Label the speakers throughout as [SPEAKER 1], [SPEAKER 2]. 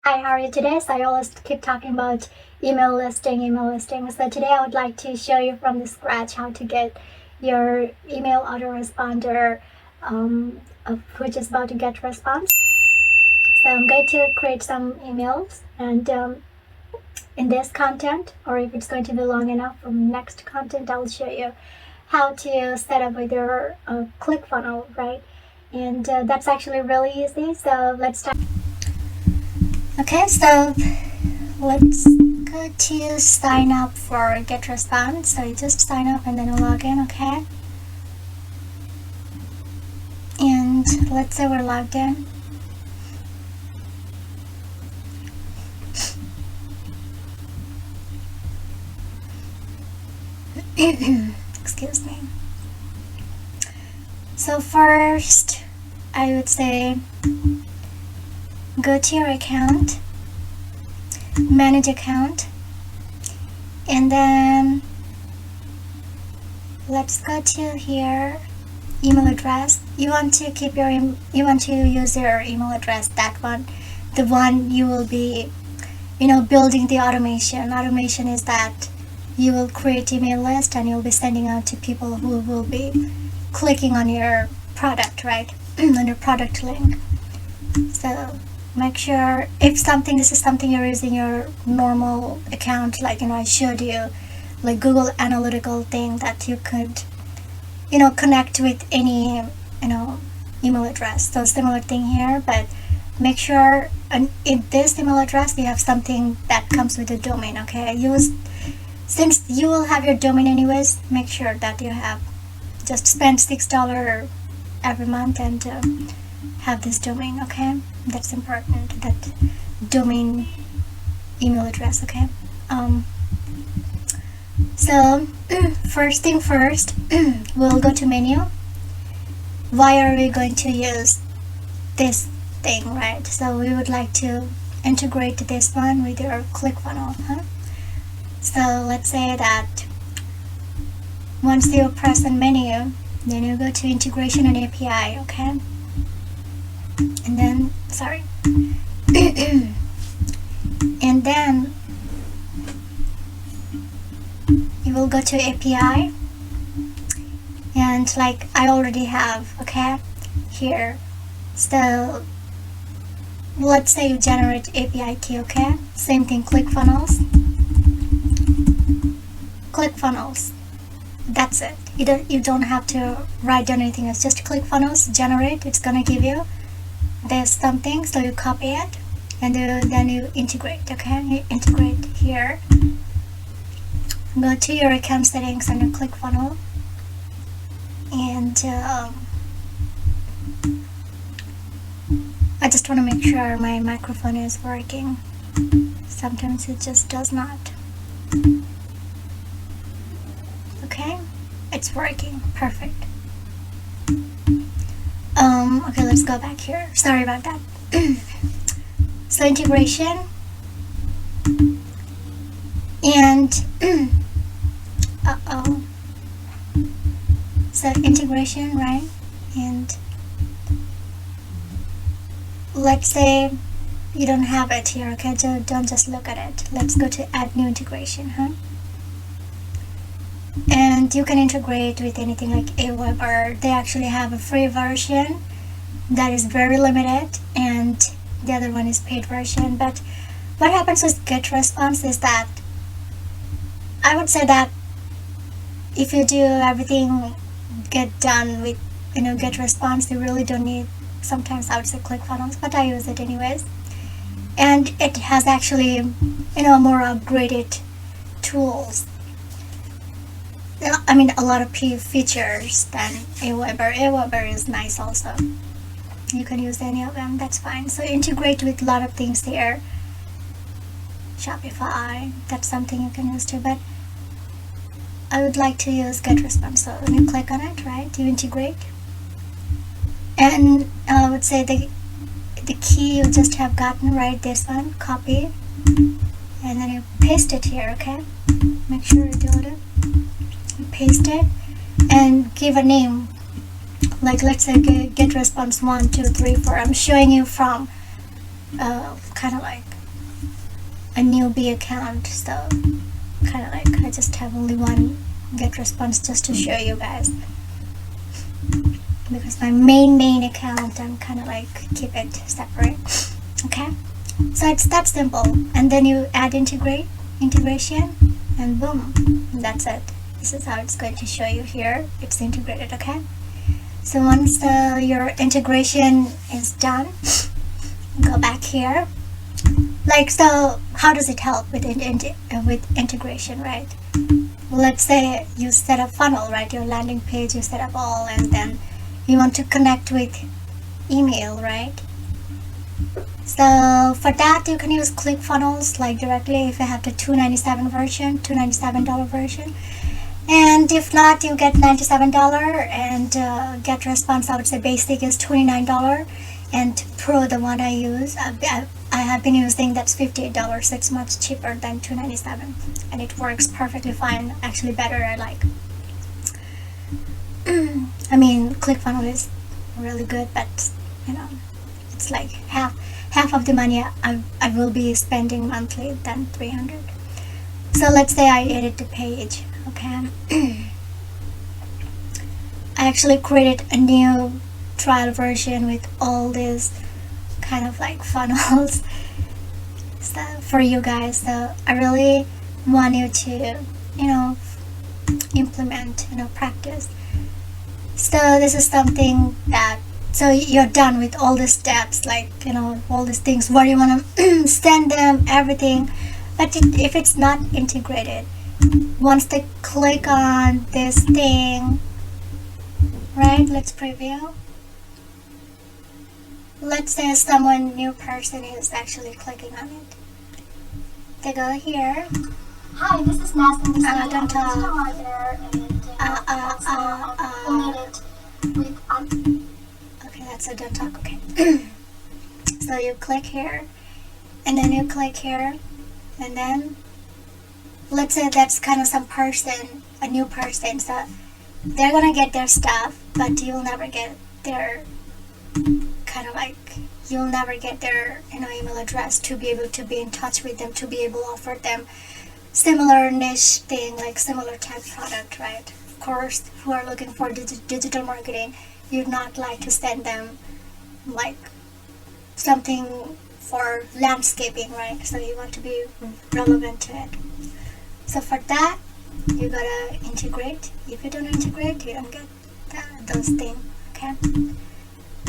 [SPEAKER 1] Hi, how are you today? So I always keep talking about email listing. So today I would like to show you from the scratch how to get your email autoresponder, which is about to get response. So I'm going to create some emails, and in this content, or if it's going to be long enough from next content, I'll show you how to set up with your ClickFunnel, right? And that's actually really easy. So let's start. Okay, so let's go to sign up for GetResponse. So you just sign up and then you log in, okay? And let's say we're logged in. Excuse me. So first, I would say go to your account, manage account, and then let's go to here, email address. You want to keep your you want to use your email address, that one, the one you will be building the automation. Automation is that you will create email list and you'll be sending out to people who will be clicking on your product, right? On your product link. So make sure if this is something you're using your normal account, like I showed you, like Google Analytical thing that you could connect with any email address. So similar thing here, but make sure in this email address you have something that comes with the domain. Okay, since you will have your domain anyways, make sure that you have just spend $6 every month and have this domain. Okay, that's important, that domain email address. Okay, so first thing first, we'll go to menu. Why are we going to use this thing, right? So we would like to integrate this one with your ClickFunnels, huh? So let's say that once you press on menu, then you go to integration and API, okay? And then, sorry. And then you will go to API, and like I already have, okay, here. So let's say you generate API key, okay? Same thing, ClickFunnels. That's it. You don't have to write down anything else. Just ClickFunnels, generate. It's gonna give you this something. So you copy it and then you integrate. Okay, you integrate here. Go to your account settings under ClickFunnels, and I just want to make sure my microphone is working. Sometimes it just does not. Okay, it's working. Perfect. Okay, let's go back here. Sorry about that. So integration and so integration, right? And let's say you don't have it here, okay? So don't just look at it. Let's go to add new integration, huh? And you can integrate with anything like Aweber. They actually have a free version that is very limited, and the other one is paid version. But what happens with GetResponse is that I would say that if you do everything get done with GetResponse, you really don't need, sometimes I would say, ClickFunnels, but I use it anyways. And it has actually more upgraded tools. I mean, a lot of features than Aweber. Aweber is nice also. You can use any of them, that's fine. So integrate with a lot of things here. Shopify, that's something you can use too, but I would like to use GetResponse. So when you click on it, right, you integrate. And I would say the key you just have gotten, right, this one, copy, and then you paste it here, okay? Make sure you do it. Paste it and give a name, like let's say GetResponse 1, 2, 3, 4. I'm showing you from kind of like a newbie account, so kind of like I just have only one get response just to show you guys, because my main account I'm kind of like keep it separate. Okay, so it's that simple, and then you add integration, and boom, that's it. This is how it's going to show you here. It's integrated. Okay, so once your integration is done, go back here. Like, so how does it help with with integration, right? Let's say you set up funnel, right? Your landing page, you set up all, and then you want to connect with email, right? So for that, you can use ClickFunnels like directly if you have the $297 version. And if not, you get $97 and get response. I would say basic is $29, and pro, the one I use, I have been using, that's $58. So it's much cheaper than $297, and it works perfectly fine. Actually, better. I like. I mean, ClickFunnels is really good, but you know, it's like half of the money I will be spending monthly than 300. So let's say I edit the page. Okay. I actually created a new trial version with all these kind of like funnels so for you guys. So I really want you to, you know, implement, you know, practice. So this is something that, so you're done with all the steps, like, you know, all these things where you want to send them, everything. But if it's not integrated, once they click on this thing, right, let's preview. Let's say someone, new person is actually clicking on it. They go here.
[SPEAKER 2] Hi, this is Nassim.
[SPEAKER 1] Don't talk. Okay, that's a don't talk. Okay. So you click here, and then you click here, and then let's say that's kind of some person, a new person, so they're gonna get their stuff, but you'll never get their kind of like, you'll never get their, you know, email address to be able to be in touch with them, to be able to offer them similar niche thing, like similar type product, right? Of course, who are looking for digital marketing, you'd not like to send them like something for landscaping, right? So you want to be relevant to it. So for that, you gotta integrate. If you don't integrate, you don't get those things. Okay.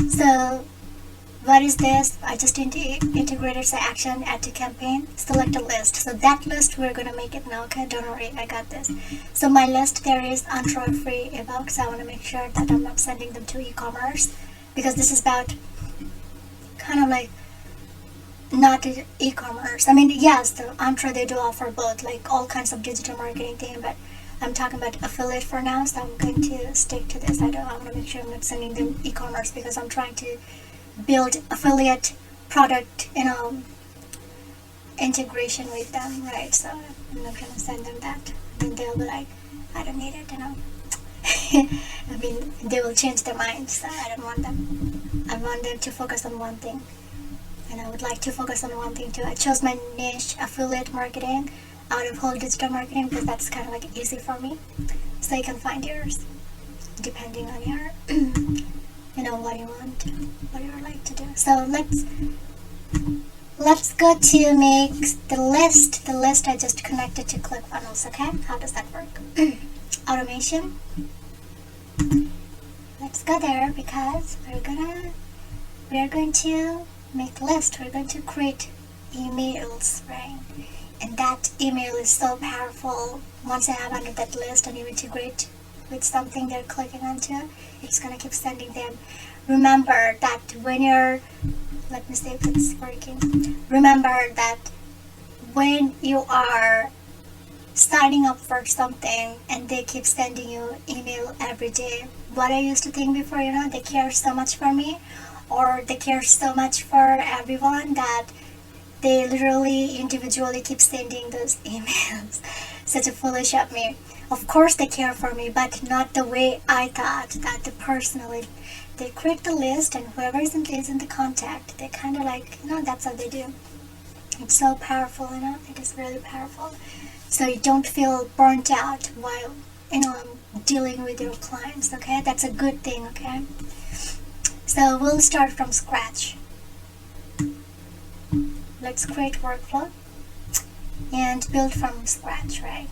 [SPEAKER 1] So what is this? I just integrated the action, add to campaign, select a list. So that list, we're gonna make it now. Okay, don't worry, I got this. So my list, there is Entre free ebooks. I want to make sure that I'm not sending them to e-commerce, because this is about kind of like not e-commerce. I mean, yes, the Entre, they do offer both, like all kinds of digital marketing thing, but I'm talking about affiliate for now, so I'm going to stick to this. I want to make sure I'm not sending them e-commerce, because I'm trying to build affiliate product, you know, integration with them, right? So I'm not gonna send them that, and they'll be like, I don't need it, you know. I mean, they will change their minds. So I don't want them. I want them to focus on one thing, and I would like to focus on one thing too. I chose my niche, affiliate marketing, out of whole digital marketing, because that's kind of like easy for me. So you can find yours depending on your you know, what you want, what you would like to do. So let's go to make the list. The list I just connected to ClickFunnels. Okay, how does that work? Automation. Let's go there, because we are going to make a list. We're going to create emails, right? And that email is so powerful. Once I have under that list and you integrate with something they're clicking onto, it's gonna keep sending them. Remember that when you're, let me see if it's working. Remember that when you are signing up for something and they keep sending you email every day, what I used to think before, you know, they care so much for me, or they care so much for everyone, that they literally individually keep sending those emails. Such a foolish of me. Of course they care for me, but not the way I thought. That the personally, they create the list, and whoever is in the contact, they kind of like, that's how they do. It's so powerful, it is really powerful. So you don't feel burnt out while, dealing with your clients, okay? That's a good thing, okay? So we'll start from scratch. Let's create workflow and build from scratch, right?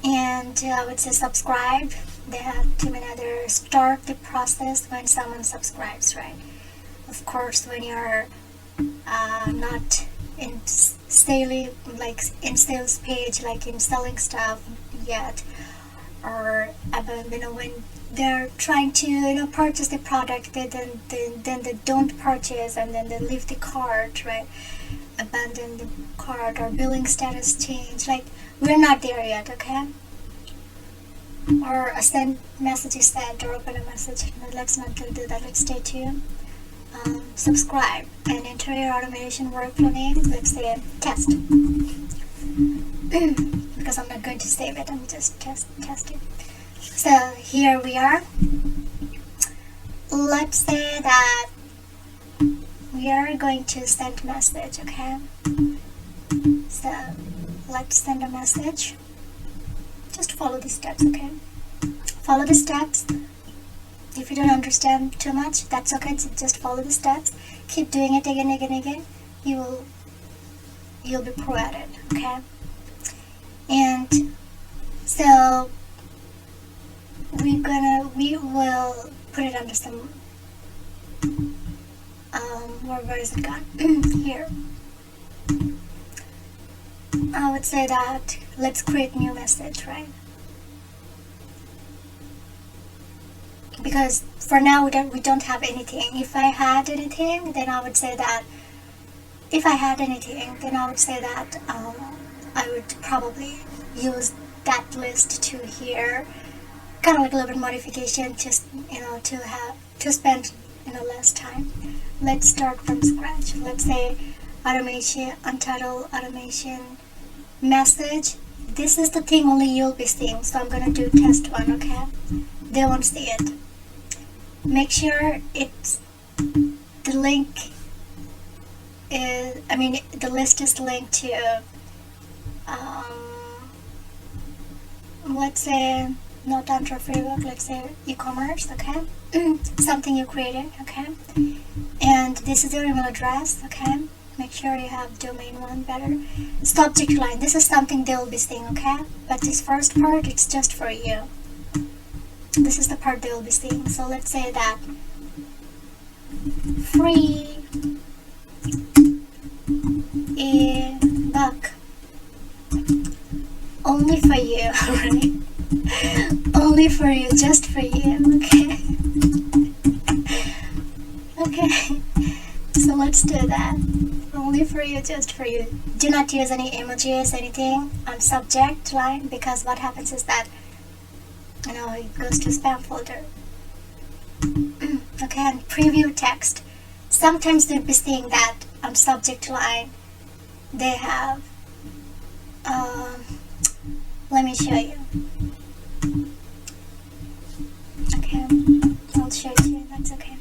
[SPEAKER 1] And I would say subscribe. They have to another start the process when someone subscribes, right? Of course, when you're not in sales page, like in selling stuff yet, or when they're trying to purchase the product, then they don't purchase, and then they leave the cart, right? Abandon the cart, or billing status change. Like, we're not there yet, okay? Or a send message is sent, or open a message. No, let's not do that. Let's stay tuned. Subscribe and enter your automation workflow name. Let's say test. Because I'm not going to save it, I'm just testing. So here we are. Let's say that we are going to send message, okay? So let's send a message. Just follow the steps, okay? Follow the steps. If you don't understand too much, that's okay. Just follow the steps. Keep doing it again. You'll be pro at it, okay? And so we will put it under some where is it gone? Here. I would say that let's create new message, right? Because for now we don't have anything. If I had anything, then I would say that I would probably use that list to here, kind of like a little bit modification, just to spend less time. Let's start from scratch. Let's say automation, untitled automation message. This is the thing only you'll be seeing, so I'm gonna do test one, okay? They won't see it. Make sure it's the link is, the list is linked to let's say not Entre framework, let's say e-commerce, okay? Something you created, okay? And this is your email address, okay? Make sure you have domain one better. Subject line, this is something they'll be seeing, okay? But this first part, it's just for you. This is the part they'll be seeing. So let's say that free ebook only for you, right? Only for you, just for you, okay? Okay, so let's do that. Only for you, just for you. Do not use any emojis, anything on subject line, because what happens is that it goes to spam folder. Okay, and preview text. Sometimes they'll be seeing that on subject line they have let me show you. Okay, I'll show it to you, that's okay.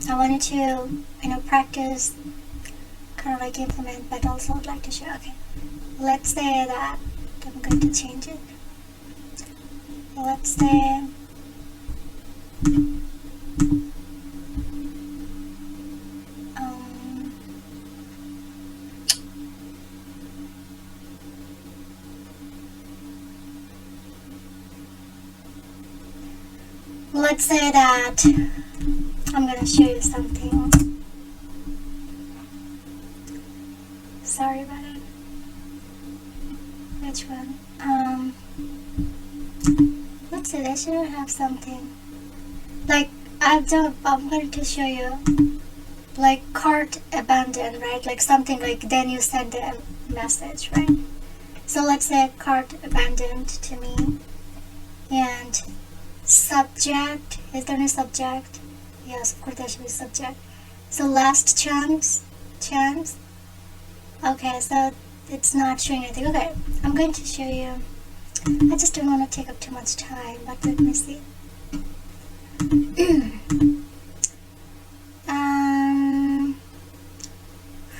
[SPEAKER 1] I wanted to practice, kind of like implement, but also I'd like to show. Okay, let's say that I'm going to change it. Let's say let's say that I'm gonna show you something. Sorry about it. Which one? Let's say I should have something like I'm going to show you like cart abandoned, right? Like something like then you send a message, right? So let's say cart abandoned to me, and Subject, is there any subject? Yes, of course there should be subject. So last chance. Okay, so it's not showing anything. Okay, I'm going to show you. I just don't want to take up too much time, but let me see.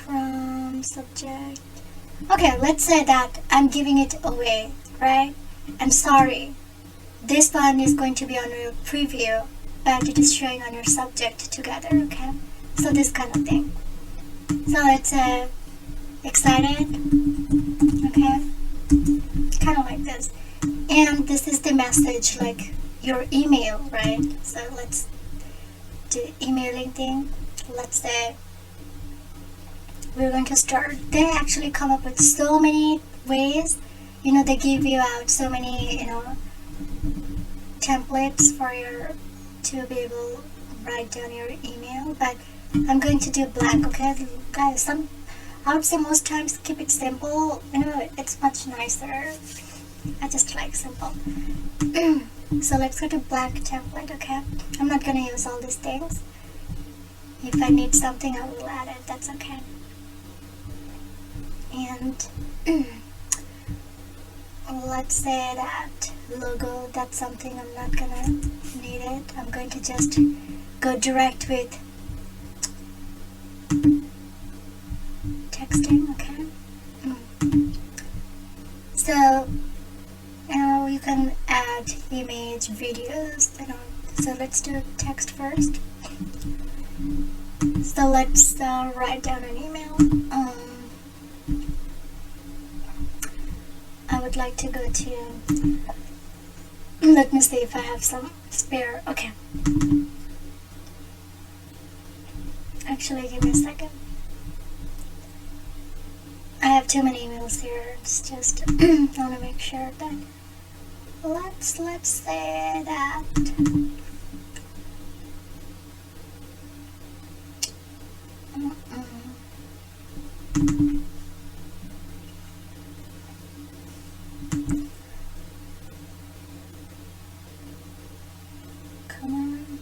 [SPEAKER 1] From subject. Okay, let's say that I'm giving it away, right? I'm sorry. This one is going to be on your preview, but it is showing on your subject together, okay? So this kind of thing. So let's say excited, okay? Kind of like this. And this is the message, like your email, right? So let's do emailing thing. Let's say we're going to start. They actually come up with so many ways. They give you out so many, templates for your to be able to write down your email. But I'm going to do blank, okay, guys? I would say most times keep it simple. It's much nicer. I just like simple. So let's go to blank template, okay? I'm not gonna use all these things. If I need something, I will add it. That's okay. And let's say that logo, that's something I'm not gonna need it. I'm going to just go direct with texting, okay? So you can add image, videos, so let's do text first. So let's write down an email. I would like to go to, let me see if I have some spare. Okay, actually give me a second. I have too many emails here. It's just I want to make sure that let's say that come on.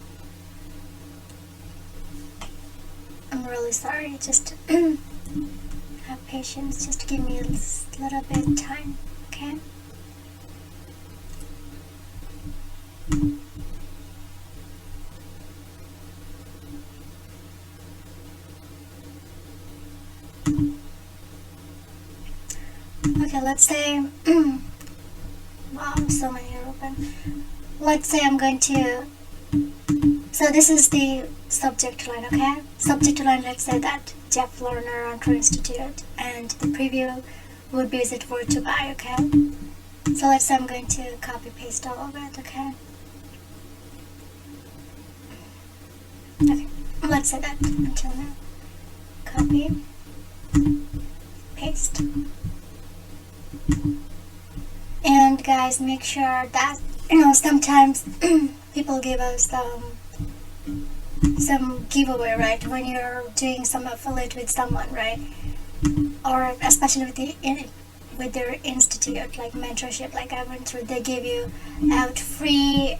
[SPEAKER 1] I'm really sorry. Just have patience. Just give me a little bit of time, okay? Okay, let's say wow, so many are open. Let's say I'm going to, so this is the subject line, okay? Subject line, let's say that Jeff Lerner, Entre Institute, and the preview would be visit where to buy, okay? So let's say I'm going to copy paste all of it, okay? Okay, let's say that until now. Copy, paste. And guys, make sure that, sometimes people give us some giveaway, right? When you're doing some affiliate with someone, right? Or especially with their institute, like mentorship, like I went through, they give you out free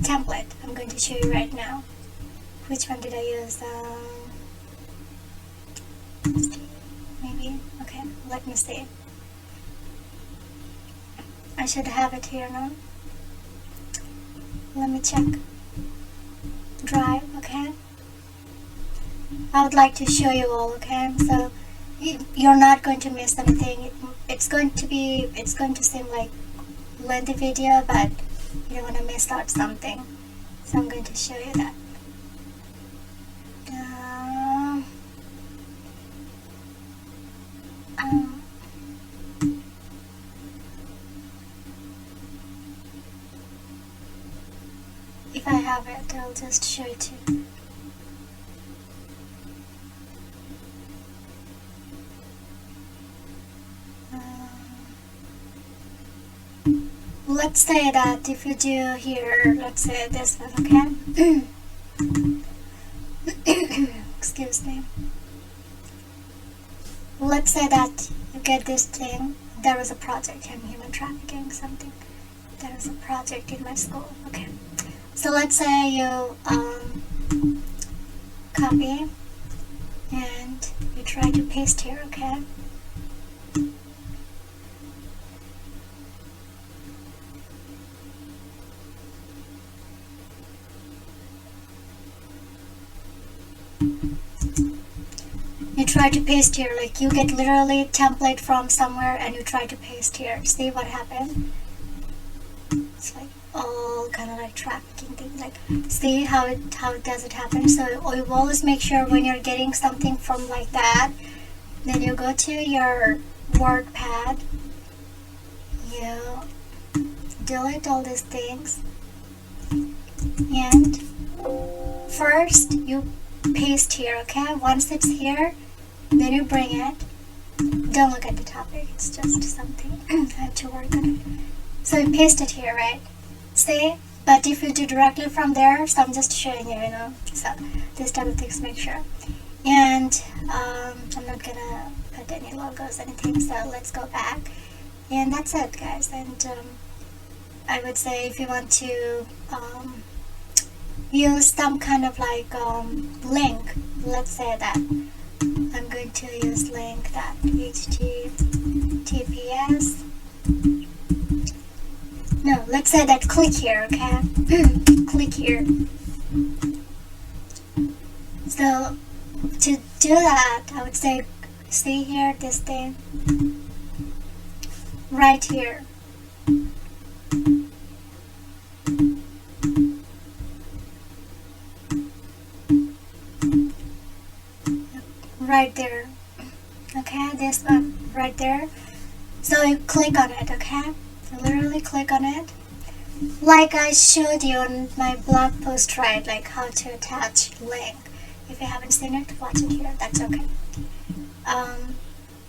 [SPEAKER 1] template. I'm going to show you right now. Which one did I use? Maybe. Okay, let me see. I should have it here now. Let me check. Drive, okay? I would like to show you all, okay? So you're not going to miss anything. It's going to seem like lengthy video, but you don't want to miss out something. So I'm going to show you that. If I have it, I'll just show it to you. Let's say that if you do here, let's say this one, okay? Excuse me. Let's say that you get this thing. There was a project in human trafficking, something. That was a project in my school. Okay. So let's say you copy and you try to paste here, okay? You try to paste here, like you get literally template from somewhere and you try to paste here. See what happened? It's like all kind of like trafficking thing. Like, see how does it happen? So you always make sure when you're getting something from like that, then you go to your WordPad, you delete all these things, and first you paste here, okay? Once it's here, then you bring it. Don't look at the topic, it's just something I have to work on it. So you paste it here, right? See? But if you do directly from there, so I'm just showing you, so this type of things, make sure. And I'm not gonna put any logos, anything, so let's go back. And that's it, guys. And I would say if you want to use some kind of like link, let's say that I'm going to use link that https, no, let's say that click here, okay? Click here. So to do that, I would say, see here, this thing right here. Right there, okay, this one right there. So you click on it, okay? You literally click on it, like I showed you on my blog post, right? Like how to attach link. If you haven't seen it, watch it here. That's okay.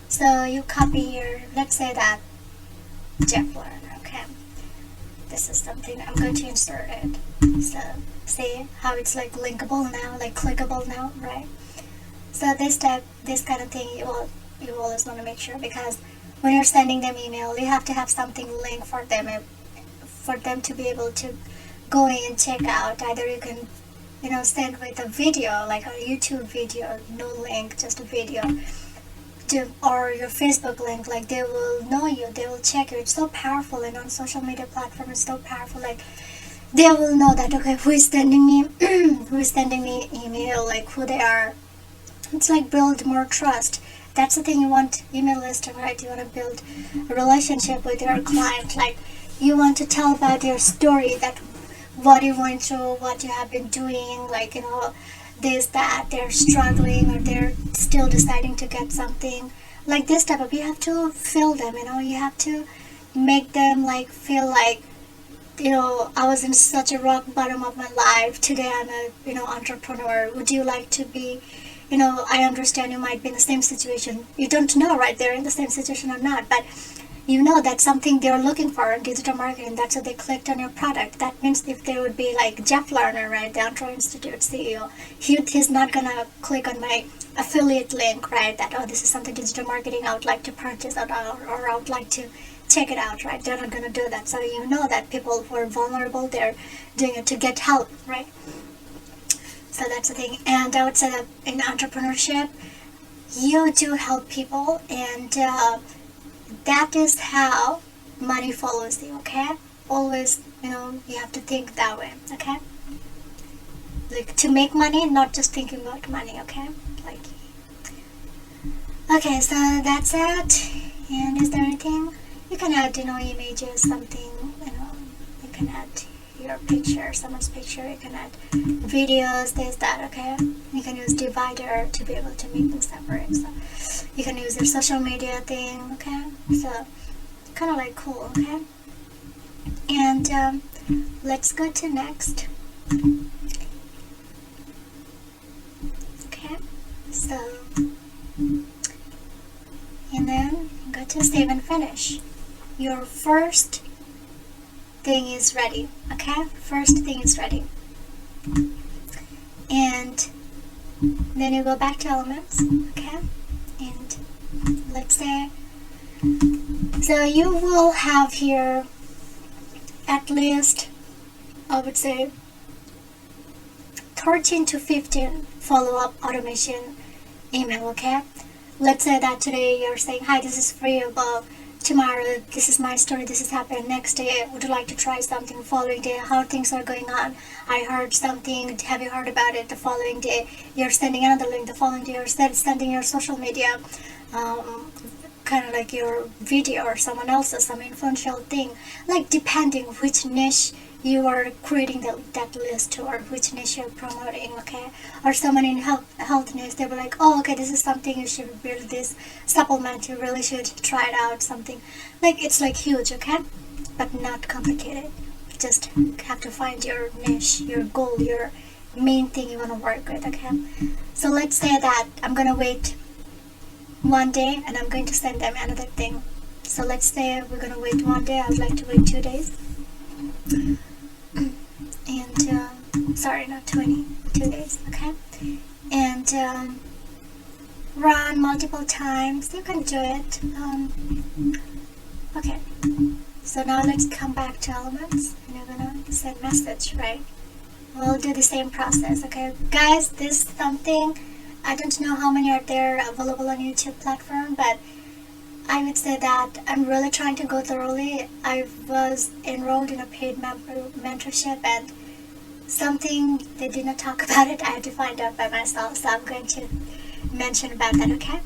[SPEAKER 1] So you copy here. Let's say that Jeff Lerner, okay? This is something I'm going to insert it. So see how it's like linkable now, like clickable now, right? So this kind of thing, you always want to make sure, because when you're sending them email, you have to have something linked for them to be able to go in and check out. Either you can, send with a video, like a YouTube video, no link, just a video, or your Facebook link. Like they will know you, they will check you. It's so powerful, and on social media platform, it's so powerful. Like they will know that, okay, who is sending me email, like who they are. It's like build more trust. That's the thing you want email listing, right? You want to build a relationship with your client. Like you want to tell about your story, that what you went through, what you have been doing, like, this, that, they're struggling or they're still deciding to get something. Like this type of, you have to fill them, you have to make them like feel like, I was in such a rock bottom of my life. Today I'm a, entrepreneur. Would you like to be, I understand you might be in the same situation. You don't know, right? They're in the same situation or not, but that's something they're looking for in digital marketing. That's why they clicked on your product. That means if they would be like Jeff Lerner, right, the Entre Institute CEO, he's not gonna click on my affiliate link, right? That, oh, this is something digital marketing I would like to purchase, or I would like to check it out, right? They're not gonna do that. So that people who are vulnerable, they're doing it to get help, right? So that's the thing. And I would say that in entrepreneurship, you do help people, and that is how money follows you, okay? Always, you have to think that way, okay? Like to make money, not just thinking about money, okay? Like, okay, so that's it. And is there anything? You can add, images, something, you can add your picture, someone's picture, you can add videos, this, that, okay? You can use divider to be able to make them separate. So you can use your social media thing, okay? So kind of like cool, okay? And let's go to next. Okay, so, and then go to save and finish. Your first thing is ready, okay? First thing is ready. And then you go back to elements, okay? And let's say, so you will have here at least, I would say, 13 to 15 follow-up automation email, okay? Let's say that today you're saying, hi, this is free, but tomorrow this is my story, this is happening. Next day, would you like to try something? Following day, how things are going on? I heard something, have you heard about it? The following day, you're sending another link. The following day, you're sending your social media, kind of like your video or someone else's, some influential thing. Like depending which niche you are creating that list to, or which niche you're promoting, okay? Or someone in health niche, they were like, oh, okay, this is something you should build, this supplement, you really should try it out, something. Like, it's like huge, okay? But not complicated. Just have to find your niche, your goal, your main thing you want to work with, okay? So let's say that I'm going to wait one day and I'm going to send them another thing. So let's say we're going to wait one day. I would like to wait 2 days. And sorry, not 20, 2 days, okay? And run multiple times. You can do it. Okay, so now let's come back to elements, and you're gonna send message, right? We'll do the same process, okay? Guys, this is something, I don't know how many are there available on YouTube platform, but I would say that I'm really trying to go thoroughly. I was enrolled in a paid mentorship, and something they did not talk about it, I had to find out by myself, so I'm going to mention about that, okay?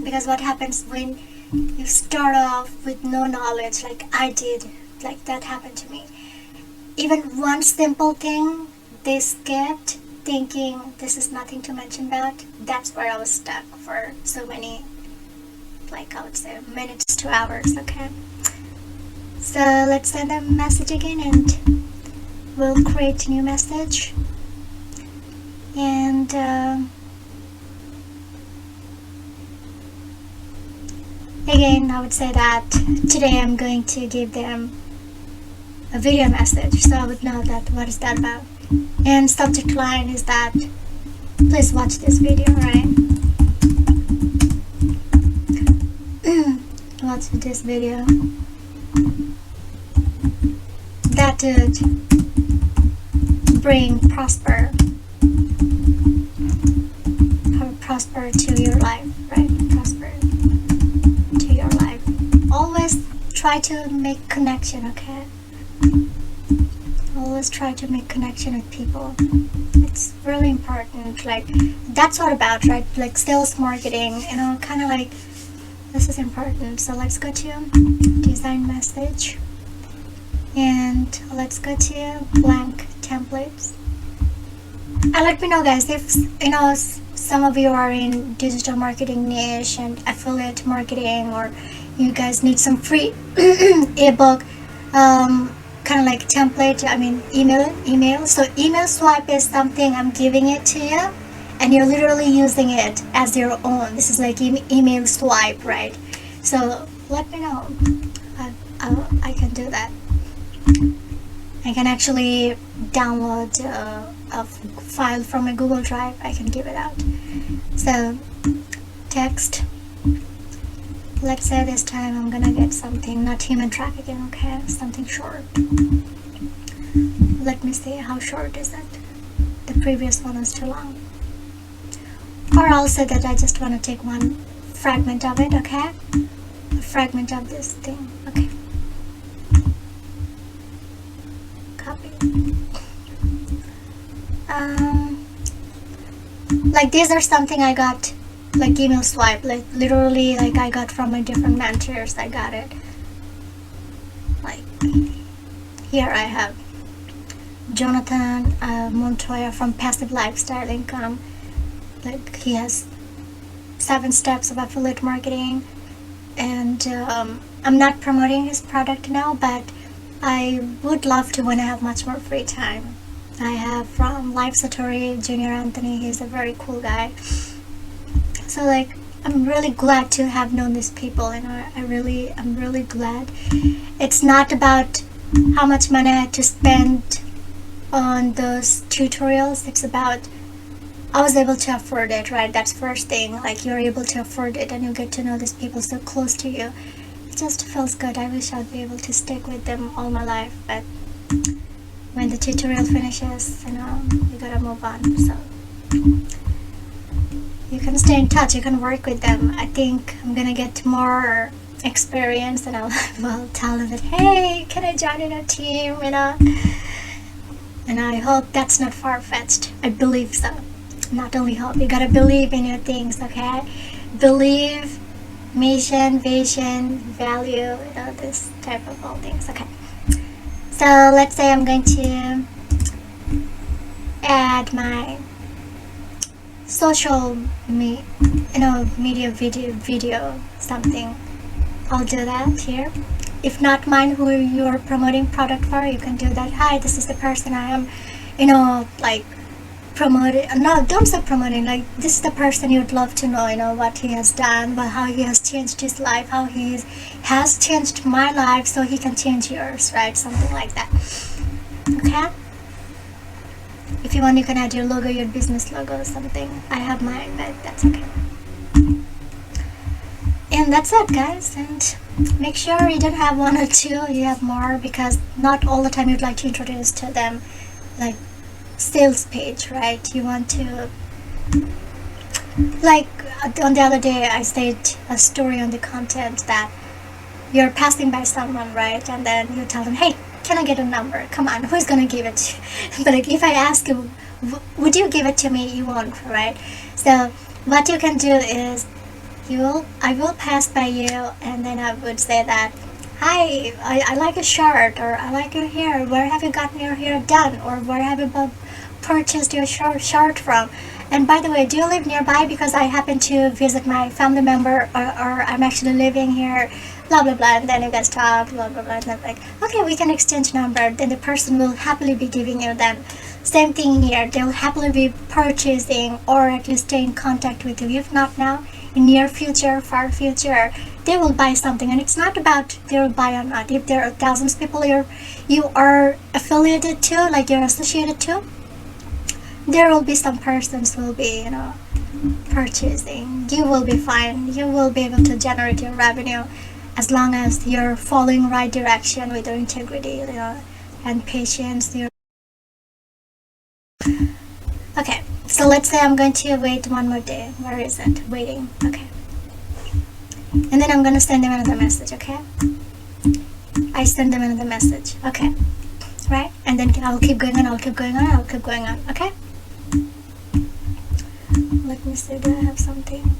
[SPEAKER 1] Because what happens when you start off with no knowledge, like I did, like that happened to me. Even one simple thing they skipped, thinking this is nothing to mention about, that's where I was stuck for so many, like I would say, minutes to hours, okay? So let's send them a message again, and we'll create a new message. And again, I would say that today I'm going to give them a video message, so I would know that what is that about. And subject line is that, please watch this video, right? Watch this video. That would bring prosper to your life, right? Prosper to your life. Always try to make connection, okay? Always try to make connection with people. It's really important. Like, that's what about, right? Like sales marketing, you know, kind of like this is important. So let's go to design message, and let's go to blank templates. And let me know, guys, if you know some of you are in digital marketing niche and affiliate marketing, or you guys need some free ebook, kind of like template, I mean email. So email swipe is something I'm giving it to you, and you're literally using it as your own. This is like email swipe, right? So let me know. I can do that. I can actually download a file from a Google Drive. I can give it out. So text. Let's say this time I'm gonna get something not human trafficking, okay? Something short. Let me see, how short is it? The previous one was too long. Or I'll say that I just want to take one fragment of it, okay? A fragment of this thing, okay? Copy. Like these are something I got, like email swipe, like literally, like I got from my different mentors. I got it. Like here I have Jonathan Montoya from Passive Lifestyle Income. Like he has 7 steps of affiliate marketing, and I'm not promoting his product now, but I would love to when I have much more free time. I have from Life Satori, Junior Anthony. He's a very cool guy. So like, I'm really glad to have known these people, and I'm really glad. It's not about how much money I had to spend on those tutorials. It's about I was able to afford it, right? That's first thing. Like, you're able to afford it, and you get to know these people so close to you. just feels good. I wish I'd be able to stick with them all my life, but when the tutorial finishes, you gotta move on. So you can stay in touch, you can work with them. I think I'm gonna get more experience, and I'll tell them that, hey, can I join in a team, and I hope that's not far-fetched. I believe so. Not only hope, you gotta believe in your things, okay? Believe, mission, vision, value, this type of all things, okay? So let's say I'm going to add my social media video something. I'll do that here. If not mine, who you're promoting product for, you can do that. Hi, this is the person I am, like promoting. No, don't say promoting. Like, this is the person you'd love to know. What he has done, but how he has changed his life, how he has changed my life, so he can change yours, right? Something like that. Okay. If you want, you can add your logo, your business logo, or something. I have mine, but that's okay. And that's it, guys. And make sure you don't have one or two, you have more, because not all the time you'd like to introduce to them like sales page, right? You want to, like, on the other day I said a story on the content that you're passing by someone, right? And then you tell them, hey, can I get a number? Come on, who's gonna give it to you? But like, if I ask you, would you give it to me? You won't, right? So what you can do is, I will pass by you, and then I would say that, hi, I like your shirt, or I like your hair. Where have you gotten your hair done? Or where have you purchased your shirt from? And by the way, do you live nearby? Because I happen to visit my family member, or I'm actually living here, blah blah blah. And then you guys talk, blah blah blah, and then like, okay, we can exchange number. Then the person will happily be giving you them. Same thing here, they'll happily be purchasing, or at least stay in contact with you. If not now, in near future, far future, they will buy something. And it's not about they will buy or not. If there are thousands of people you are affiliated to, like you're associated to, there will be some persons who will be, purchasing. You will be fine. You will be able to generate your revenue as long as you're following right direction with your integrity, and patience. Okay, so let's say I'm going to wait one more day. Where is it? Waiting. Okay. And then I'm going to send them another message, okay? I send them another message, okay? Right? And then I'll keep going on, I'll keep going on, I'll keep going on, okay? Let me see, do I have something?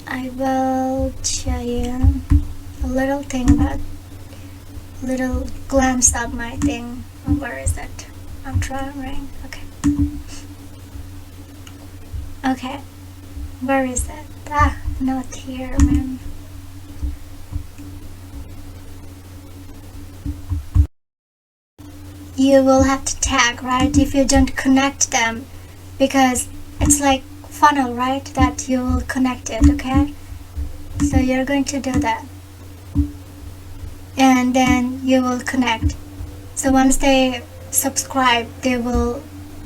[SPEAKER 1] I will show you a little thing about, little glance of my thing. Where is it? I'm trying, okay. Okay, where is it? Not here, man. You will have to tag, right? If you don't connect them, because it's like funnel, right? That you will connect it, okay? So you're going to do that, and then you will connect. So once they subscribe, they will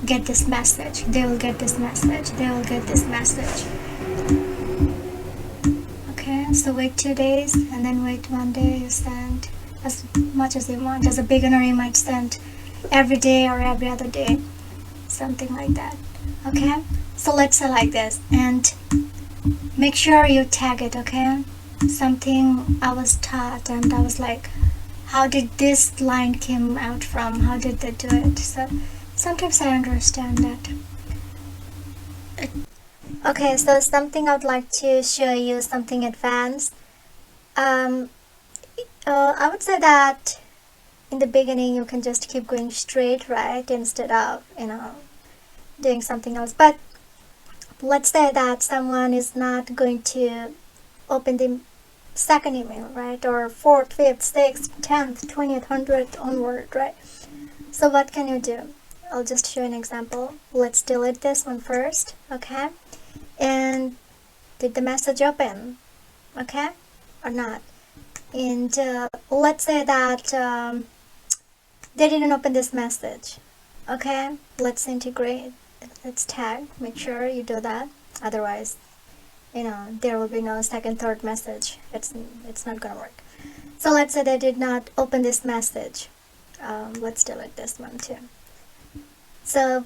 [SPEAKER 1] get this message, they will get this message, they will get this message. Okay, so wait 2 days, and then wait 1 day. You send as much as you want. As a beginner, you might send every day or every other day, something like that. Okay, so let's say like this, and make sure you tag it, okay? Something I was taught, and I was like, how did this line came out from? How did they do it? So sometimes I understand that. Okay, so something I would like to show you, something advanced. I would say that in the beginning you can just keep going straight, right? Instead of, doing something else. But let's say that someone is not going to open the second email, right? Or 4th, 5th, 6th, 10th, 20th, 100th onward, right? So what can you do? I'll just show an example. Let's delete this one first, okay? And did the message open, okay, or not? And let's say that they didn't open this message. Okay, let's integrate. Let's tag. Make sure you do that. Otherwise, there will be no second, third message. It's not gonna work. So let's say they did not open this message. Let's delete this one too. So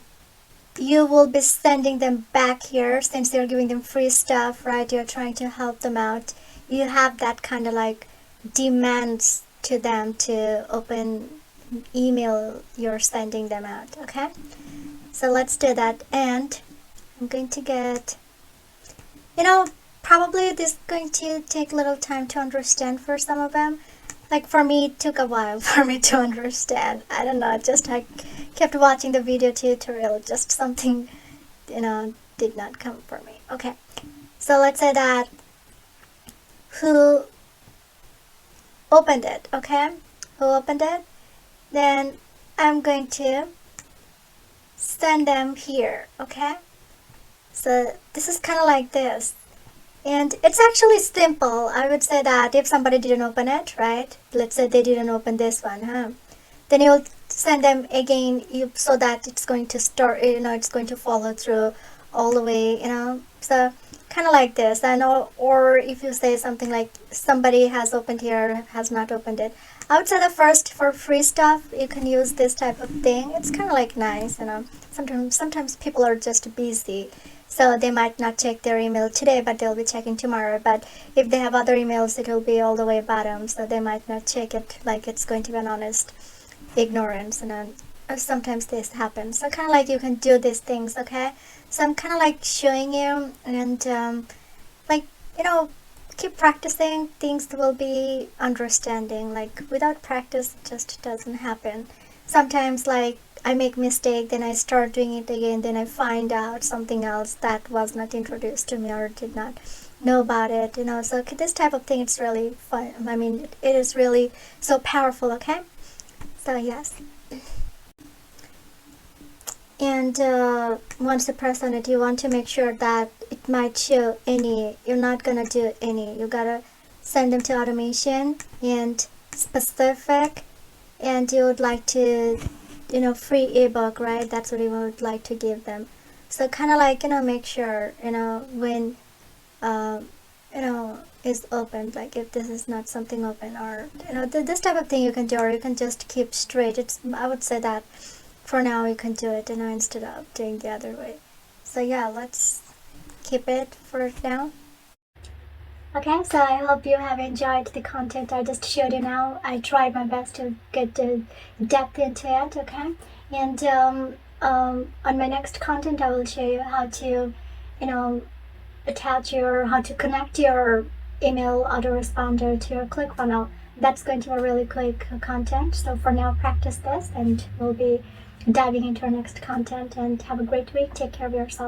[SPEAKER 1] you will be sending them back here since you're giving them free stuff, right? You're trying to help them out. You have that kind of like demands to them to open email you're sending them out. Okay, so let's do that. And I'm going to get, probably this is going to take a little time to understand for some of them. Like for me, it took a while for me to understand. I don't know, just I kept watching the video tutorial, just something, did not come for me. Okay, so let's say that who opened it, okay? Who opened it? Then I'm going to send them here, okay? So this is kind of like this. And it's actually simple. I would say that if somebody didn't open it, right? Let's say they didn't open this one, then you'll send them again so that it's going to start, it's going to follow through all the way, So kind of like this. And or if you say something like somebody has opened here, has not opened it. I would say that first for free stuff, you can use this type of thing. It's kind of like nice, Sometimes people are just busy. So they might not check their email today, but they'll be checking tomorrow. But if they have other emails, it will be all the way bottom. So they might not check it, like it's going to be an honest ignorance. And then sometimes this happens. So kind of like you can do these things, okay? So I'm kind of like showing you, and keep practicing. Things will be understanding. Like without practice, it just doesn't happen. Sometimes like I make mistake, then I start doing it again, then I find out something else that was not introduced to me or did not know about it, So this type of thing, it's really fun. I mean, it is really so powerful, okay? So yes. And once you press on it, you want to make sure that it might show any. You're not gonna do any. You gotta send them to automation and specific, and you would like to free ebook, right? That's what you would like to give them. So kind of like make sure when is opened, like if this is not something open, or this type of thing you can do, or you can just keep straight. I would say that for now you can do it instead of doing the other way. So yeah, let's keep it for now. Okay, so I hope you have enjoyed the content I just showed you now. I tried my best to get the depth into it, okay? And on my next content, I will show you how to, how to connect your email autoresponder to your ClickFunnel. That's going to be a really quick content. So for now, practice this, and we'll be diving into our next content. And have a great week. Take care of yourself.